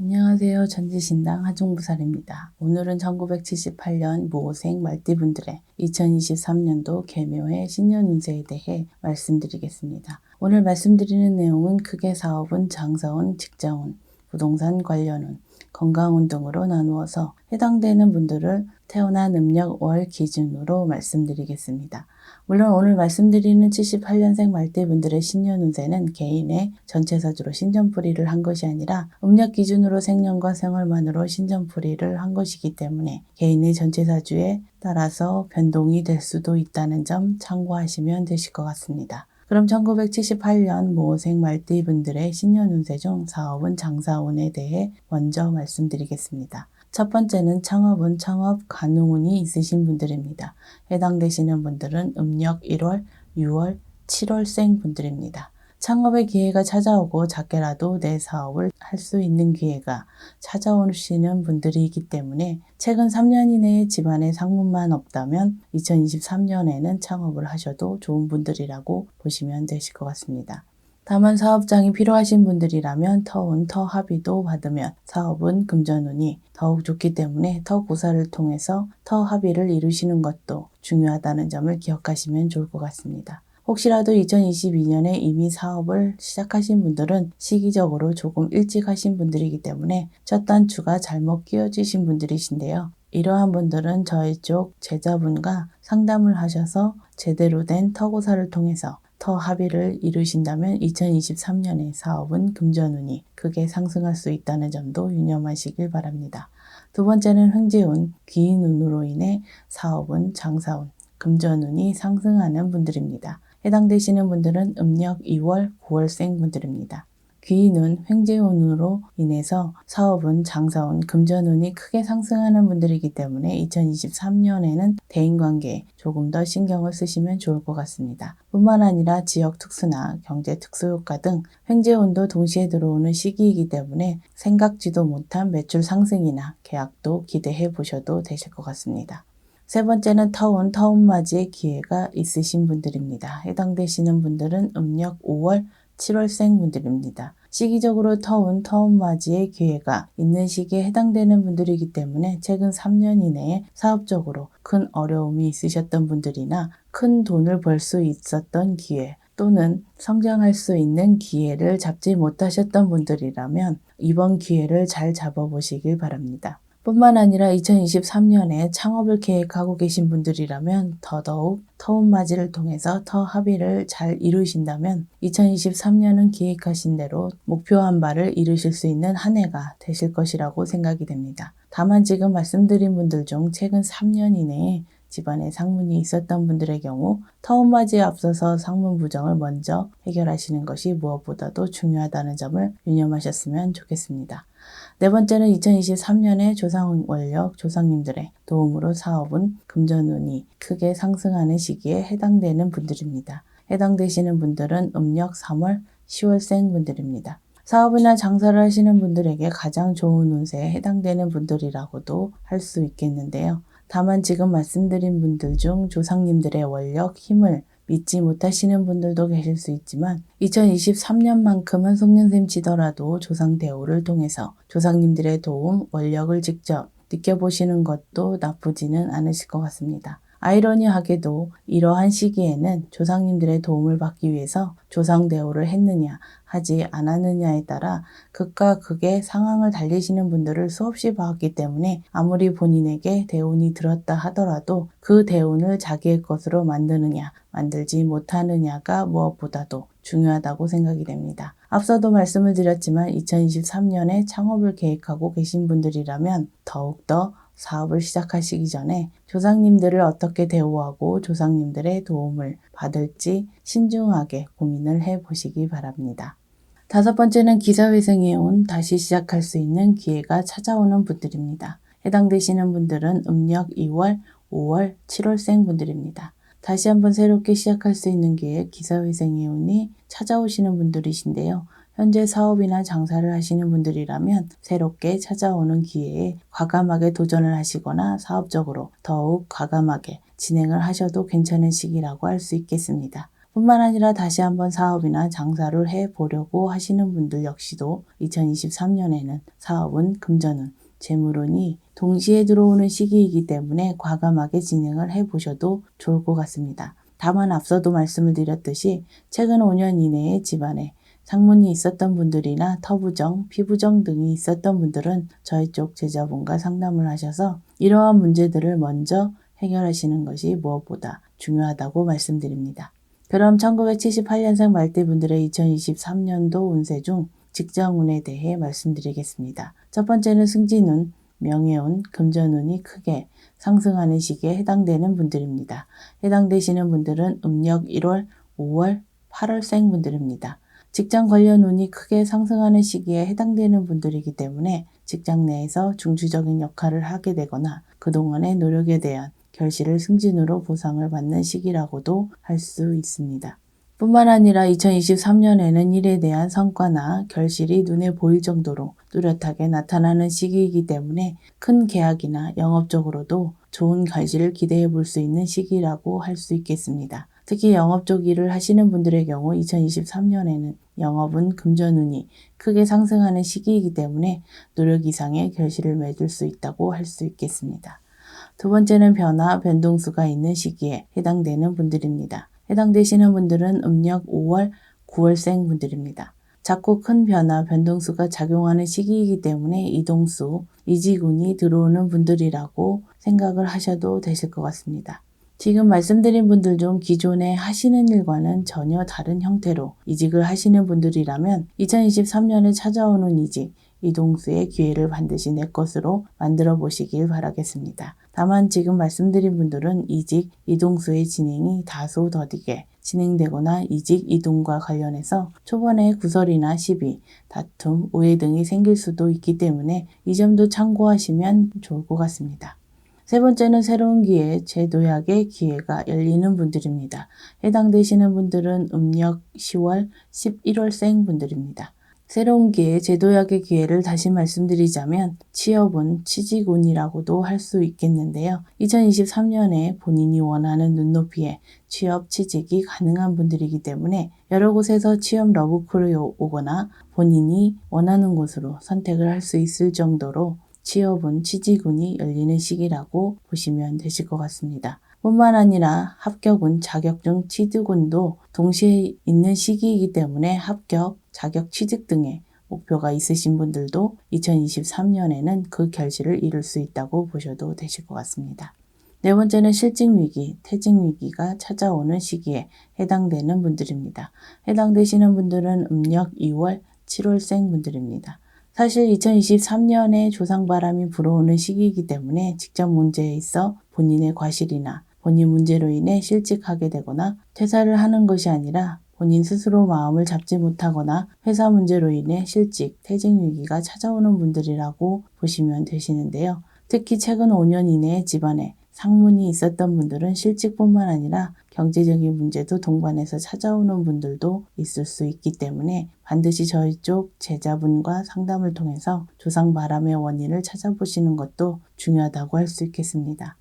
안녕하세요. 전지신당 하종부살입니다. 오늘은 1978년 모생 말띠분들의 2023년도 개묘해 신년 운세에 대해 말씀드리겠습니다. 오늘 말씀드리는 내용은 크게 사업운, 장사운, 직장운, 부동산 관련운, 건강운 등으로 나누어서 해당되는 분들을 태어난 음력 월 기준으로 말씀드리겠습니다. 물론 오늘 말씀드리는 78년생 말띠분들의 신년 운세는 개인의 전체사주로 신전풀이를 한 것이 아니라 음력 기준으로 생년과 생월만으로 신전풀이를 한 것이기 때문에 개인의 전체사주에 따라서 변동이 될 수도 있다는 점 참고하시면 되실 것 같습니다. 그럼 1978년 모생 말띠분들의 신년 운세 중 사업운, 장사운에 대해 먼저 말씀드리겠습니다. 첫 번째는 창업운, 창업 가능운이 있으신 분들입니다. 해당되시는 분들은 음력 1월, 6월, 7월생 분들입니다. 창업의 기회가 찾아오고 작게라도 내 사업을 할 수 있는 기회가 찾아오시는 분들이기 때문에 최근 3년 이내에 집안에 상문만 없다면 2023년에는 창업을 하셔도 좋은 분들이라고 보시면 되실 것 같습니다. 다만 사업장이 필요하신 분들이라면 터운, 터합의도 받으면 사업은 금전운이 더욱 좋기 때문에 터고사를 통해서 터합의를 이루시는 것도 중요하다는 점을 기억하시면 좋을 것 같습니다. 혹시라도 2022년에 이미 사업을 시작하신 분들은 시기적으로 조금 일찍 하신 분들이기 때문에 첫 단추가 잘못 끼워지신 분들이신데요. 이러한 분들은 저희 쪽 제자분과 상담을 하셔서 제대로 된 터고사를 통해서 터 합의를 이루신다면 2023년에 사업은 금전운이 크게 상승할 수 있다는 점도 유념하시길 바랍니다. 두 번째는 횡재운, 귀인운으로 인해 사업은, 장사운, 금전운이 상승하는 분들입니다. 해당되시는 분들은 음력 2월, 9월생 분들입니다. 귀인운, 횡재운으로 인해서 사업은, 장사운, 금전운이 크게 상승하는 분들이기 때문에 2023년에는 대인관계에 조금 더 신경을 쓰시면 좋을 것 같습니다. 뿐만 아니라 지역 특수나 경제 특수효과 등 횡재운도 동시에 들어오는 시기이기 때문에 생각지도 못한 매출 상승이나 계약도 기대해 보셔도 되실 것 같습니다. 세 번째는 터운, 터운맞이의 기회가 있으신 분들입니다. 해당되시는 분들은 음력 5월, 7월생 분들입니다. 시기적으로 터운, 터운맞이의 기회가 있는 시기에 해당되는 분들이기 때문에 최근 3년 이내에 사업적으로 큰 어려움이 있으셨던 분들이나 큰 돈을 벌 수 있었던 기회 또는 성장할 수 있는 기회를 잡지 못하셨던 분들이라면 이번 기회를 잘 잡아보시길 바랍니다. 뿐만 아니라 2023년에 창업을 계획하고 계신 분들이라면 더더욱 터운맞이를 통해서 터 합의를 잘 이루신다면 2023년은 계획하신 대로 목표한 바를 이루실 수 있는 한 해가 되실 것이라고 생각이 됩니다. 다만 지금 말씀드린 분들 중 최근 3년 이내에 집안에 상문이 있었던 분들의 경우 터운맞이에 앞서서 상문 부정을 먼저 해결하시는 것이 무엇보다도 중요하다는 점을 유념하셨으면 좋겠습니다. 네 번째는 2023년에 조상 원력, 조상님들의 도움으로 사업은, 금전운이 크게 상승하는 시기에 해당되는 분들입니다. 해당되시는 분들은 음력 3월, 10월생 분들입니다. 사업이나 장사를 하시는 분들에게 가장 좋은 운세에 해당되는 분들이라고도 할 수 있겠는데요. 다만 지금 말씀드린 분들 중 조상님들의 원력, 힘을 믿지 못하시는 분들도 계실 수 있지만 2023년만큼은 속는셈 치더라도 조상 대우를 통해서 조상님들의 도움, 원력을 직접 느껴보시는 것도 나쁘지는 않으실 것 같습니다. 아이러니하게도 이러한 시기에는 조상님들의 도움을 받기 위해서 조상 대우를 했느냐 하지 않았느냐에 따라 극과 극의 상황을 달리시는 분들을 수없이 봐왔기 때문에 아무리 본인에게 대운이 들었다 하더라도 그 대운을 자기의 것으로 만드느냐 만들지 못하느냐가 무엇보다도 중요하다고 생각이 됩니다. 앞서도 말씀을 드렸지만 2023년에 창업을 계획하고 계신 분들이라면 더욱더 사업을 시작하시기 전에 조상님들을 어떻게 대우하고 조상님들의 도움을 받을지 신중하게 고민을 해보시기 바랍니다. 다섯 번째는 기사회생에 온 다시 시작할 수 있는 기회가 찾아오는 분들입니다. 해당되시는 분들은 음력 2월, 5월, 7월생 분들입니다. 다시 한번 새롭게 시작할 수 있는 기회, 기사회생의 운이 찾아오시는 분들이신데요. 현재 사업이나 장사를 하시는 분들이라면 새롭게 찾아오는 기회에 과감하게 도전을 하시거나 사업적으로 더욱 과감하게 진행을 하셔도 괜찮은 시기라고 할 수 있겠습니다. 뿐만 아니라 다시 한번 사업이나 장사를 해보려고 하시는 분들 역시도 2023년에는 사업은 금전운, 재물운이 동시에 들어오는 시기이기 때문에 과감하게 진행을 해보셔도 좋을 것 같습니다. 다만 앞서도 말씀을 드렸듯이 최근 5년 이내에 집안에 상문이 있었던 분들이나 터부정, 피부정 등이 있었던 분들은 저희 쪽 제자분과 상담을 하셔서 이러한 문제들을 먼저 해결하시는 것이 무엇보다 중요하다고 말씀드립니다. 그럼 1978년생 말띠분들의 2023년도 운세 중 직장운에 대해 말씀드리겠습니다. 첫 번째는 승진운, 명예운, 금전운이 크게 상승하는 시기에 해당되는 분들입니다. 해당되시는 분들은 음력 1월, 5월, 8월생 분들입니다. 직장 관련 운이 크게 상승하는 시기에 해당되는 분들이기 때문에 직장 내에서 중추적인 역할을 하게 되거나 그동안의 노력에 대한 결실을 승진으로 보상을 받는 시기라고도 할 수 있습니다. 뿐만 아니라 2023년에는 일에 대한 성과나 결실이 눈에 보일 정도로 뚜렷하게 나타나는 시기이기 때문에 큰 계약이나 영업적으로도 좋은 결실을 기대해 볼 수 있는 시기라고 할 수 있겠습니다. 특히 영업 쪽 일을 하시는 분들의 경우 2023년에는 영업은 금전운이 크게 상승하는 시기이기 때문에 노력 이상의 결실을 맺을 수 있다고 할 수 있겠습니다. 두 번째는 변화, 변동수가 있는 시기에 해당되는 분들입니다. 해당되시는 분들은 음력 5월, 9월생 분들입니다. 작고 큰 변화, 변동수가 작용하는 시기이기 때문에 이동수, 이직운이 들어오는 분들이라고 생각을 하셔도 되실 것 같습니다. 지금 말씀드린 분들 중 기존에 하시는 일과는 전혀 다른 형태로 이직을 하시는 분들이라면 2023년에 찾아오는 이직, 이동수의 기회를 반드시 내 것으로 만들어 보시길 바라겠습니다. 다만 지금 말씀드린 분들은 이직, 이동수의 진행이 다소 더디게 진행되거나 이직, 이동과 관련해서 초반에 구설이나 시비, 다툼, 오해 등이 생길 수도 있기 때문에 이 점도 참고하시면 좋을 것 같습니다. 세 번째는 새로운 기회, 재도약의 기회가 열리는 분들입니다. 해당되시는 분들은 음력 10월, 11월생 분들입니다. 새로운 기회, 재도약의 기회를 다시 말씀드리자면 취업운, 취직운이라고도 할 수 있겠는데요. 2023년에 본인이 원하는 눈높이에 취업, 취직이 가능한 분들이기 때문에 여러 곳에서 취업 러브콜이 오거나 본인이 원하는 곳으로 선택을 할 수 있을 정도로 취업운, 취직운이 열리는 시기라고 보시면 되실 것 같습니다. 뿐만 아니라 합격운, 자격증, 취득운도 동시에 있는 시기이기 때문에 합격, 자격, 취득 등의 목표가 있으신 분들도 2023년에는 그 결실을 이룰 수 있다고 보셔도 되실 것 같습니다. 네 번째는 실직위기, 퇴직위기가 찾아오는 시기에 해당되는 분들입니다. 해당되시는 분들은 음력 2월, 7월생 분들입니다. 사실 2023년에 조상바람이 불어오는 시기이기 때문에 직접 문제에 있어 본인의 과실이나 본인 문제로 인해 실직하게 되거나 퇴사를 하는 것이 아니라 본인 스스로 마음을 잡지 못하거나 회사 문제로 인해 실직, 퇴직 위기가 찾아오는 분들이라고 보시면 되시는데요. 특히 최근 5년 이내에 집안에 상문이 있었던 분들은 실직뿐만 아니라 경제적인 문제도 동반해서 찾아오는 분들도 있을 수 있기 때문에 반드시 저희 쪽 제자분과 상담을 통해서 조상바람의 원인을 찾아보시는 것도 중요하다고 할 수 있겠습니다.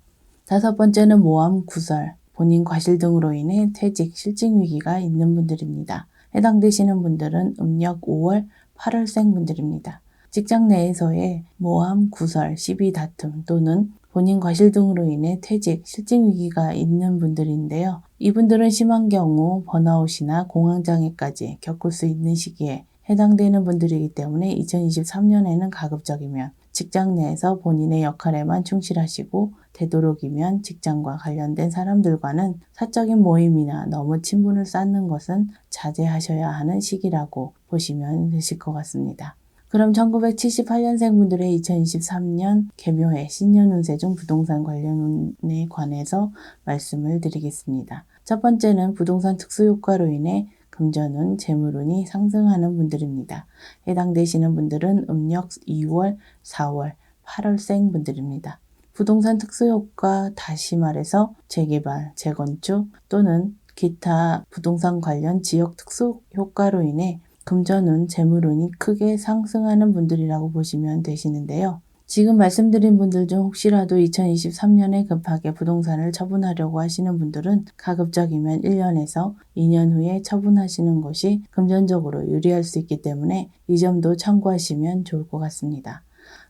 다섯 번째는 모함, 구설, 본인 과실 등으로 인해 퇴직, 실직 위기가 있는 분들입니다. 해당되시는 분들은 음력 5월, 8월생 분들입니다. 직장 내에서의 모함, 구설, 시비, 다툼 또는 본인 과실 등으로 인해 퇴직, 실직 위기가 있는 분들인데요. 이분들은 심한 경우 번아웃이나 공황장애까지 겪을 수 있는 시기에 해당되는 분들이기 때문에 2023년에는 가급적이면 직장 내에서 본인의 역할에만 충실하시고 되도록이면 직장과 관련된 사람들과는 사적인 모임이나 너무 친분을 쌓는 것은 자제하셔야 하는 시기라고 보시면 되실 것 같습니다. 그럼 1978년생 분들의 2023년 개묘해 신년 운세 중 부동산 관련 운에 관해서 말씀을 드리겠습니다. 첫 번째는 부동산 특수효과로 인해 금전운, 재물운이 상승하는 분들입니다. 해당되시는 분들은 음력 2월, 4월, 8월생 분들입니다. 부동산 특수효과, 다시 말해서 재개발, 재건축 또는 기타 부동산 관련 지역 특수효과로 인해 금전운, 재물운이 크게 상승하는 분들이라고 보시면 되시는데요. 지금 말씀드린 분들 중 혹시라도 2023년에 급하게 부동산을 처분하려고 하시는 분들은 가급적이면 1년에서 2년 후에 처분하시는 것이 금전적으로 유리할 수 있기 때문에 이 점도 참고하시면 좋을 것 같습니다.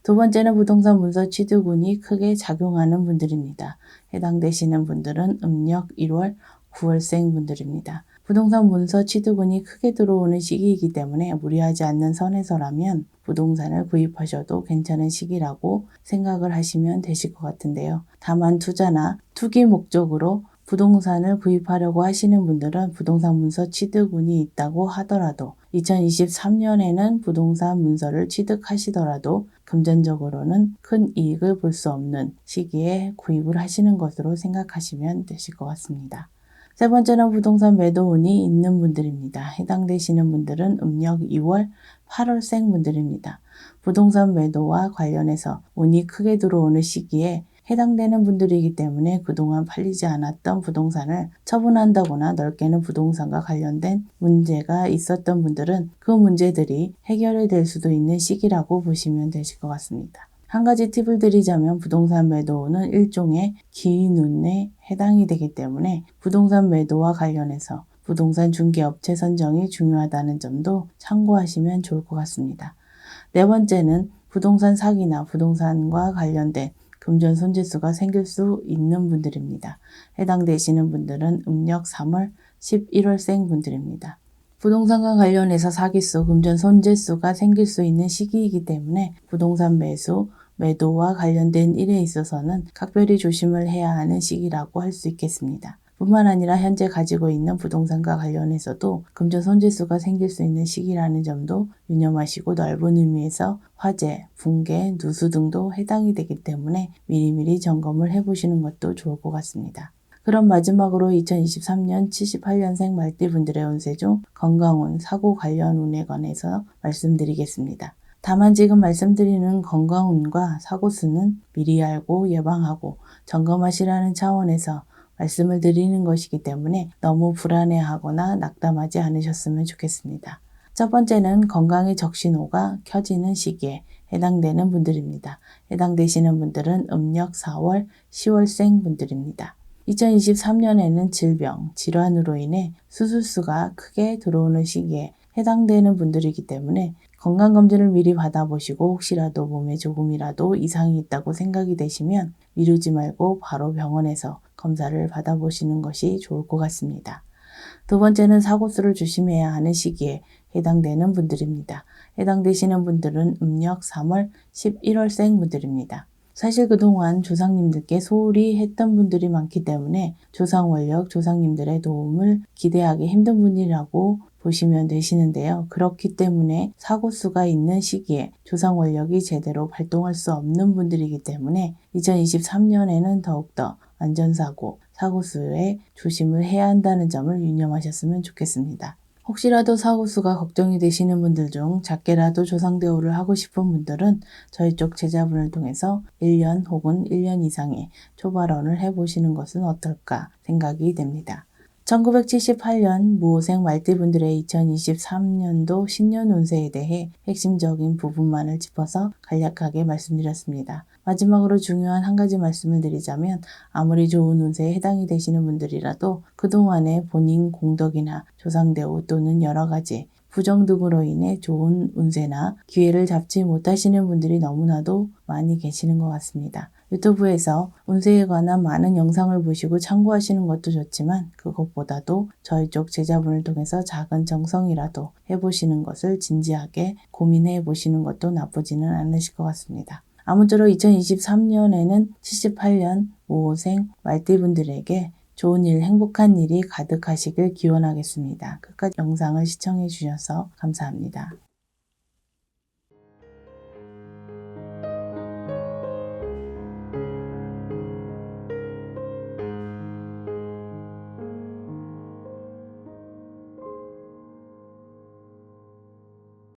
두 번째는 부동산 문서 취득운이 크게 작용하는 분들입니다. 해당되시는 분들은 음력 1월, 9월생 분들입니다. 부동산 문서 취득운이 크게 들어오는 시기이기 때문에 무리하지 않는 선에서라면 부동산을 구입하셔도 괜찮은 시기라고 생각을 하시면 되실 것 같은데요. 다만 투자나 투기 목적으로 부동산을 구입하려고 하시는 분들은 부동산 문서 취득운이 있다고 하더라도 2023년에는 부동산 문서를 취득하시더라도 금전적으로는 큰 이익을 볼 수 없는 시기에 구입을 하시는 것으로 생각하시면 되실 것 같습니다. 세 번째는 부동산 매도운이 있는 분들입니다. 해당되시는 분들은 음력 2월, 8월생 분들입니다. 부동산 매도와 관련해서 운이 크게 들어오는 시기에 해당되는 분들이기 때문에 그동안 팔리지 않았던 부동산을 처분한다거나 넓게는 부동산과 관련된 문제가 있었던 분들은 그 문제들이 해결이 될 수도 있는 시기라고 보시면 되실 것 같습니다. 한 가지 팁을 드리자면 부동산 매도는 일종의 기운에 해당이 되기 때문에 부동산 매도와 관련해서 부동산 중개업체 선정이 중요하다는 점도 참고하시면 좋을 것 같습니다. 네 번째는 부동산 사기나 부동산과 관련된 금전 손재수가 생길 수 있는 분들입니다. 해당되시는 분들은 음력 3월, 11월생 분들입니다. 부동산과 관련해서 사기수, 금전 손재수가 생길 수 있는 시기이기 때문에 부동산 매수, 매도와 관련된 일에 있어서는 각별히 조심을 해야 하는 시기라고 할 수 있겠습니다. 뿐만 아니라 현재 가지고 있는 부동산과 관련해서도 금전 손재수가 생길 수 있는 시기라는 점도 유념하시고 넓은 의미에서 화재, 붕괴, 누수 등도 해당이 되기 때문에 미리미리 점검을 해보시는 것도 좋을 것 같습니다. 그럼 마지막으로 2023년 78년생 말띠분들의 운세 중 건강운, 사고 관련 운에 관해서 말씀드리겠습니다. 다만 지금 말씀드리는 건강운과 사고수는 미리 알고 예방하고 점검하시라는 차원에서 말씀을 드리는 것이기 때문에 너무 불안해하거나 낙담하지 않으셨으면 좋겠습니다. 첫 번째는 건강의 적신호가 켜지는 시기에 해당되는 분들입니다. 해당되시는 분들은 음력 4월, 10월생 분들입니다. 2023년에는 질병, 질환으로 인해 수술수가 크게 들어오는 시기에 해당되는 분들이기 때문에 건강검진을 미리 받아보시고 혹시라도 몸에 조금이라도 이상이 있다고 생각이 되시면 미루지 말고 바로 병원에서 검사를 받아보시는 것이 좋을 것 같습니다. 두 번째는 사고수를 조심해야 하는 시기에 해당되는 분들입니다. 해당되시는 분들은 음력 3월, 11월생 분들입니다. 사실 그동안 조상님들께 소홀히 했던 분들이 많기 때문에 조상 원력, 조상님들의 도움을 기대하기 힘든 분이라고 보시면 되시는데요. 그렇기 때문에 사고수가 있는 시기에 조상 원력이 제대로 발동할 수 없는 분들이기 때문에 2023년에는 더욱더 안전사고, 사고수에 조심을 해야 한다는 점을 유념하셨으면 좋겠습니다. 혹시라도 사고수가 걱정이 되시는 분들 중 작게라도 조상대우를 하고 싶은 분들은 저희 쪽 제자분을 통해서 1년 혹은 1년 이상의 초발언을 해보시는 것은 어떨까 생각이 됩니다. 1978년 무호생 말띠분들의 2023년도 신년 운세에 대해 핵심적인 부분만을 짚어서 간략하게 말씀드렸습니다. 마지막으로 중요한 한 가지 말씀을 드리자면 아무리 좋은 운세에 해당이 되시는 분들이라도 그동안의 본인 공덕이나 조상대우 또는 여러 가지 부정 등으로 인해 좋은 운세나 기회를 잡지 못하시는 분들이 너무나도 많이 계시는 것 같습니다. 유튜브에서 운세에 관한 많은 영상을 보시고 참고하시는 것도 좋지만 그것보다도 저희 쪽 제자분을 통해서 작은 정성이라도 해보시는 것을 진지하게 고민해 보시는 것도 나쁘지는 않으실 것 같습니다. 아무쪼록 2023년에는 78년 무호생 말띠분들에게 좋은 일, 행복한 일이 가득하시길 기원하겠습니다. 끝까지 영상을 시청해 주셔서 감사합니다.